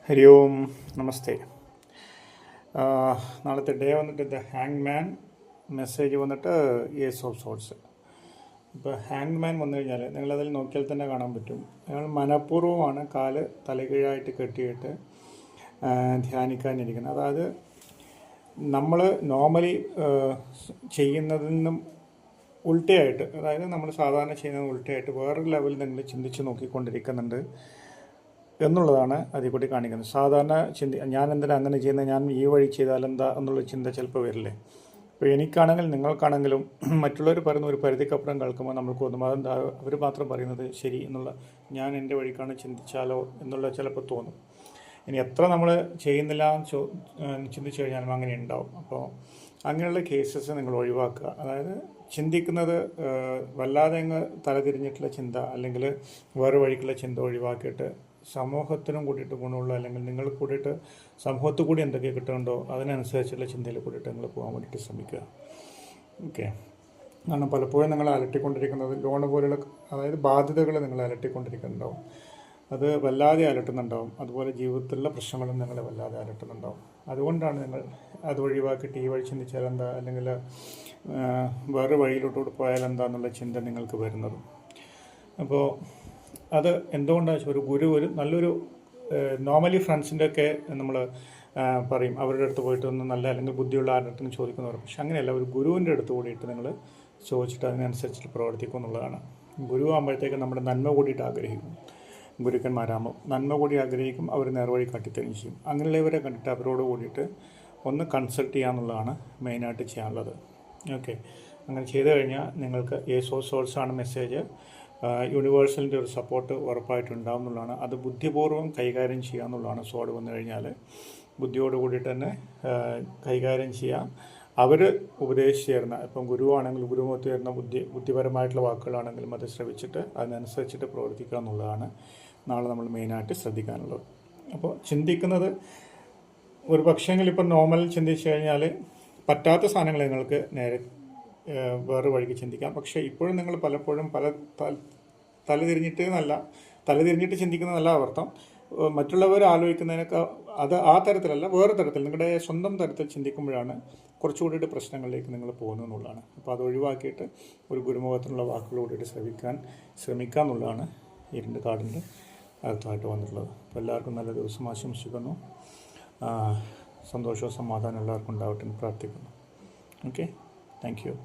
ഹരി ഓം നമസ്തേ. നാളത്തെ ഡേ വന്നിട്ട് the hang man message വന്നിട്ട് ഏസ് ഓഫ് സോൾസ്. ഇപ്പോൾ ഹാങ് മാൻ വന്നു കഴിഞ്ഞാൽ നിങ്ങളതിൽ നോക്കിയാൽ തന്നെ കാണാൻ പറ്റും. നിങ്ങൾ മനഃപൂർവ്വമാണ് കാല് തലകീഴായിട്ട് കെട്ടിയിട്ട് ധ്യാനിക്കാനിരിക്കുന്നത്. അതായത് നമ്മൾ നോർമലി ചെയ്യുന്നതിൽ നിന്നും ഉൾട്ടയായിട്ട്, അതായത് നമ്മൾ സാധാരണ ചെയ്യുന്നത് ഉൾട്ടയായിട്ട് വേറൊരു ലെവലിൽ നിങ്ങൾ ചിന്തിച്ച് നോക്കിക്കൊണ്ടിരിക്കുന്നുണ്ട് എന്നുള്ളതാണ് അതിൽ കൂടി കാണിക്കുന്നത്. സാധാരണ ഞാൻ എന്തിനാ അങ്ങനെ ചെയ്യുന്നത്, ഞാൻ ഈ വഴി ചെയ്താൽ എന്താ എന്നുള്ള ചിന്ത ചിലപ്പോൾ വരില്ലേ. ഇപ്പോൾ എനിക്കാണെങ്കിലും നിങ്ങൾക്കാണെങ്കിലും മറ്റുള്ളവർ പറയുന്ന ഒരു പരിധിക്കപ്പുറം കേൾക്കുമ്പോൾ നമുക്ക് തോന്നും അതെന്താ അവർ മാത്രം പറയുന്നത് ശരി എന്നുള്ള, ഞാൻ എൻ്റെ വഴിക്കാണ് ചിന്തിച്ചാലോ എന്നുള്ള ചിലപ്പോൾ തോന്നും. ഇനി എത്ര നമ്മൾ ചെയ്യുന്നില്ല ചിന്തിച്ചു കഴിഞ്ഞാലും അങ്ങനെ ഉണ്ടാവും. അപ്പോൾ അങ്ങനെയുള്ള കേസസ് നിങ്ങൾ ഒഴിവാക്കുക. അതായത് ചിന്തിക്കുന്നത് വല്ലാതെ അങ്ങ് തലതിരിഞ്ഞിട്ടുള്ള ചിന്ത അല്ലെങ്കിൽ വേറെ വഴിക്കുള്ള ചിന്ത ഒഴിവാക്കിയിട്ട് സമൂഹത്തിനും കൂടിയിട്ട് ഗുണമുള്ള, അല്ലെങ്കിൽ നിങ്ങൾ കൂടിയിട്ട് സമൂഹത്തിൽ കൂടി എന്തൊക്കെ കിട്ടുന്നുണ്ടോ അതിനനുസരിച്ചുള്ള ചിന്തയിൽ കൂടിയിട്ട് നിങ്ങൾ പോകാൻ വേണ്ടിയിട്ട് ശ്രമിക്കുക. ഓക്കെ. കാരണം പലപ്പോഴും നിങ്ങൾ അലട്ടിക്കൊണ്ടിരിക്കുന്നത് ലോണ് പോലുള്ള, അതായത് ബാധ്യതകൾ നിങ്ങൾ അലട്ടിക്കൊണ്ടിരിക്കുന്നുണ്ടാവും. അത് വല്ലാതെ അലട്ടുന്നുണ്ടാവും. അതുപോലെ ജീവിതത്തിലുള്ള പ്രശ്നങ്ങളും നിങ്ങളെ വല്ലാതെ അലട്ടുന്നുണ്ടാവും. അതുകൊണ്ടാണ് നിങ്ങൾ അത് ഒഴിവാക്കിയിട്ട് ഈ വഴി ചിന്തിച്ചാൽ എന്താ, അല്ലെങ്കിൽ വേറെ വഴിയിലോട്ട് പോയാൽ എന്താണെന്നുള്ള ചിന്ത നിങ്ങൾക്ക് വരുന്നതും. അപ്പോൾ അത് എന്തുകൊണ്ടാണെന്ന് വെച്ചാൽ ഒരു നല്ലൊരു നോർമലി ഫ്രണ്ട്സിൻ്റെ ഒക്കെ നമ്മൾ പറയും അവരുടെ അടുത്ത് പോയിട്ട് ഒന്ന് നല്ല അല്ലെങ്കിൽ ബുദ്ധിയുള്ള ആരുടെ അടുത്തും ചോദിക്കുന്നവർ. പക്ഷെ അങ്ങനെയല്ല, ഒരു ഗുരുവിൻ്റെ അടുത്ത് കൂടിയിട്ട് നിങ്ങൾ ചോദിച്ചിട്ട് അതിനനുസരിച്ചിട്ട് പ്രവർത്തിക്കും എന്നുള്ളതാണ്. ഗുരു ആകുമ്പോഴത്തേക്ക് നമ്മുടെ നന്മ കൂടിയിട്ട് ആഗ്രഹിക്കും. ഗുരുക്കന്മാരാകുമ്പോൾ നന്മ കൂടി ആഗ്രഹിക്കും, അവർ നേർവഴി കാട്ടിത്തരും ചെയ്യും. അങ്ങനെയുള്ളവരെ കണ്ടിട്ട് അവരോട് കൂടിയിട്ട് ഒന്ന് കൺസൾട്ട് ചെയ്യാന്നുള്ളതാണ് മെയിനായിട്ട് ചെയ്യാനുള്ളത്. ഓക്കെ. അങ്ങനെ ചെയ്തു കഴിഞ്ഞാൽ നിങ്ങൾക്ക് ഏസ് ഓഫ് സോൾസ് ആണ് മെസ്സേജ്. യൂണിവേഴ്സലിൻ്റെ ഒരു സപ്പോർട്ട് ഉറപ്പായിട്ടുണ്ടാവും എന്നുള്ളതാണ്. അത് ബുദ്ധിപൂർവ്വം കൈകാര്യം ചെയ്യുക എന്നുള്ളതാണ്. സോഡ് വന്നു കഴിഞ്ഞാൽ ബുദ്ധിയോട് കൂടിയിട്ട് തന്നെ കൈകാര്യം ചെയ്യാം. അവർ ഉപദേശിച്ച് തരുന്ന, ഇപ്പം ഗുരുവാണെങ്കിൽ ഗുരുമുഖത്ത് തരുന്ന ബുദ്ധിപരമായിട്ടുള്ള വാക്കുകളാണെങ്കിലും അത് ശ്രവിച്ചിട്ട് അതിനനുസരിച്ചിട്ട് പ്രവർത്തിക്കുക എന്നുള്ളതാണ് നാളെ നമ്മൾ മെയിനായിട്ട് ശ്രദ്ധിക്കാനുള്ളത്. അപ്പോൾ ചിന്തിക്കുന്നത് ഒരു പക്ഷേങ്കിൽ ഇപ്പം നോർമൽ ചിന്തിച്ചു കഴിഞ്ഞാൽ പറ്റാത്ത സാധനങ്ങൾ നിങ്ങൾക്ക് നേരെ വേറെ വഴിക്ക് ചിന്തിക്കാം. പക്ഷേ ഇപ്പോഴും നിങ്ങൾ പലപ്പോഴും തലതിരിഞ്ഞിട്ട് ചിന്തിക്കുന്നതല്ല അർത്ഥം. മറ്റുള്ളവർ ആലോചിക്കുന്നതിനൊക്കെ അത് ആ തരത്തിലല്ല, വേറെ തരത്തിൽ നിങ്ങളുടെ സ്വന്തം തരത്തിൽ ചിന്തിക്കുമ്പോഴാണ് കുറച്ചുകൂടിയിട്ട് പ്രശ്നങ്ങളിലേക്ക് നിങ്ങൾ പോകുന്നത് എന്നുള്ളതാണ്. അപ്പോൾ അത് ഒഴിവാക്കിയിട്ട് ഒരു ഗുരുമുഖത്തിനുള്ള വാക്കുകളോടിയിട്ട് ശ്രമിക്കുക എന്നുള്ളതാണ് ഈ 2 കാർഡിൻ്റെ അർത്ഥമായിട്ട് വന്നിട്ടുള്ളത്. അപ്പോൾ എല്ലാവർക്കും നല്ല ദിവസം ആശംസിക്കുന്നു. സന്തോഷവും സമാധാനം എല്ലാവർക്കും ഉണ്ടാവട്ടെ എന്ന് പ്രാർത്ഥിക്കുന്നു. Okay, thank you.